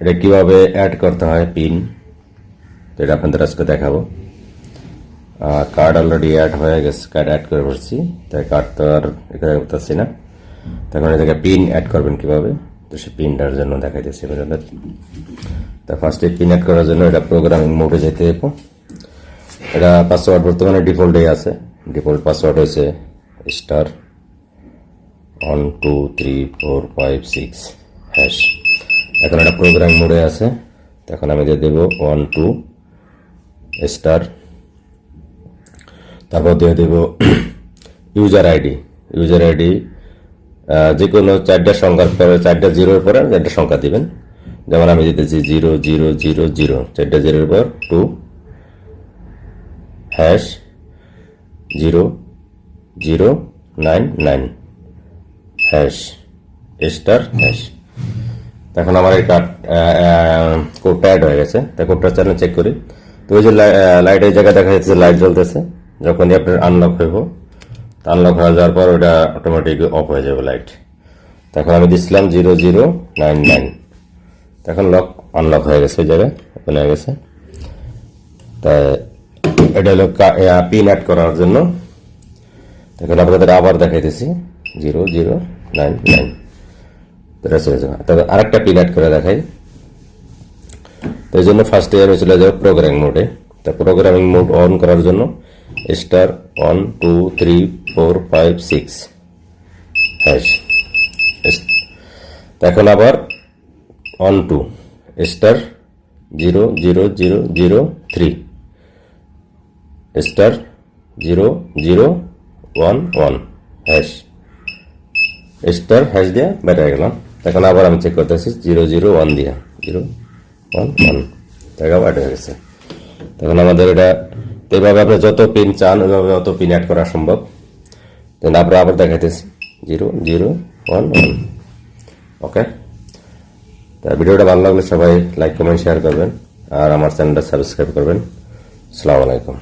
এটা কিভাবে অ্যাড করতে হয় পিন, তো এটা আপনাদের আজকে দেখাবো। কার্ড অলরেডি অ্যাড হয়ে গেছে, কার্ড অ্যাড করে বসছি, তাই কার্ড তো আর এখানে করতেছি না। তখন এটাকে পিন অ্যাড করবেন কিভাবে, তো সেই পিনটার জন্য দেখাইতেছি আপনাদের। তা ফার্স্টে পিন অ্যাড করার জন্য এটা প্রোগ্রামিং মোডে যেতে হবে। এটা পাসওয়ার্ড বর্তমানে ডিফল্টে আছে, ডিফল্ট পাসওয়ার্ড হয়েছে স্টার 1 2 3 4 5 6 হ্যাশ। এখন এটা প্রোগ্রামিং মোডে আছে, তখন আমি দিয়ে দেবো 1 2 স্টার, তারপর দিয়ে দেব ইউজার আইডি। ইউজার আইডি যে কোনো 4টা সংখ্যার পরে, 4টা জিরোর পরে 4টা সংখ্যা দিবেন। যেমন আমি দিতেছি 0 0 0 0, 4টা জিরোর পর 2 হ্যাশ 0 0 9 9 হ্যাশ স্টার হ্যাশ। এখন আমার এই কোডটা অ্যাড হয়ে গেছে, তা কোডটা চ্যানেল চেক করি। তো ওই যে লাইটের জায়গায় দেখা যাচ্ছে লাইট জ্বলতেছে, যখনই আপনার আনলক হইব, আনলক হয়ে যাওয়ার পর ওটা অটোমেটিক অফ হয়ে যাবে লাইট। তখন আমি দিচ্ছিলাম 0 0 9 9, তখন লক আনলক হয়ে গেছে, ওই জায়গায় ওপেন হয়ে গেছে। তাই এটা হলো পিন অ্যাড করার জন্য। এখন আপনাদের আবার দেখাইতেছি 0 0 9 9, তবে আরেকটা পিন অ্যাড করে দেখাই। তো এই জন্য ফার্স্ট ইয়ারে চলে যাবে প্রোগ্রামিং মোডে। তা প্রোগ্রামিং মোড অন করার জন্য স্টার 1 2 3 4 5 6 হ্যাশ। এখন আবার 1 2 star 0 0 0 0 3 star 0 0 1 1 hash star hash দিয়ে বেড়ে গেলাম। এখন আবার আমি চেক করতেছি 0 0 1 দিয়া 0 1 1, তাকে অ্যাড হয়ে গেছে। তখন আমাদের এটা এইভাবে আপনি যত পিন চান ওইভাবে অত পিন অ্যাড করা সম্ভব। দেন আমরা আবার দেখাইতেছি 0 0 1 1। ওকে, তা ভিডিওটা ভালো লাগলে সবাই লাইক কমেন্ট শেয়ার করবেন, আর আমার চ্যানেলটা সাবস্ক্রাইব করবেন। আসসালামু আলাইকুম।